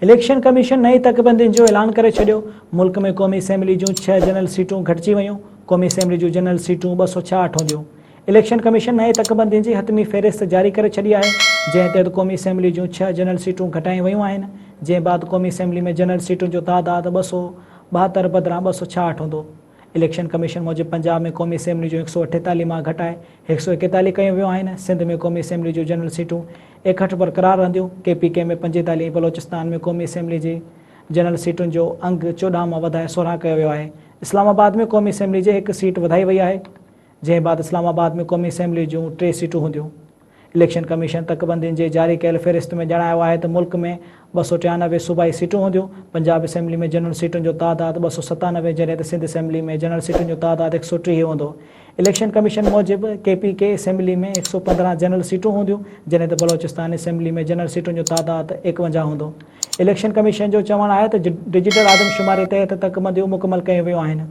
Election commission नई तकबंदियुनि जो ऐलान करे छॾियो। मुल्क में क़ौमी असेंबली जूं 6 जनरल सीटूं घटिजी वयूं। क़ौमी असेंबली जूं जनरल सीटूं 266 हूंदियूं। इलेक्शन कमीशन नई तकबंदियुनि जी हतमी फ़हिरिस्त जारी करे छॾी आहे, जंहिं तहत क़ौमी असेंबली जूं 6 जनरल सीटूं घटायूं वयूं आहिनि, जंहिं बाद क़ौमी असेंबली में जनरल सीटुनि जो तादाद 272 बदिरां 266 हूंदो। इलेक्शन कमीशन मूजिबि पंजाब में क़ौमी असेंबली जूं 148 मां घटाए 141 कयूं वियूं आहिनि। सिंध में क़ौमी असेंबली जूं जनरल सीटूं 61 बरक़रार रहंदियूं। KPK में 45, बलोचिस्तान में क़ौमी असेंबली जी जनरल सीटुनि जो अंग 14 मां वधाए 16 कयो वियो आहे। इस्लामाबाद में क़ौमी असेंबली जे 1 सीट वधाई वई आहे, जंहिं बाद इस्लामाबाद में क़ौमी असेंबली जूं 3 सीटूं हूंदियूं। इलेक्शन कमीशन तकबंदियुनि जे जारी कयल फ़हिरिस्त में जणायो आहे त मुल्क में 293 सूबाई सीटूं हूंदियूं। पंजाब असेंबली में जनरल सीटुनि जो तादाद 297, जॾहिं त सिंध असेंबली में जनरल सीटुनि जो तादाद 130 हूंदो। इलेक्शन कमीशन मूजिबि KPK असेंबली में 115 जनरल सीटूं हूंदियूं, जॾहिं त बलोचिस्तान असेंबली में जनरल सीटुनि जो तादाद 51 हूंदो। इलेक्शन कमीशन जो चवणु आहे त डिजिटल आदमशुमारी तहत तकबंदियूं मुकमल कयूं वियूं आहिनि।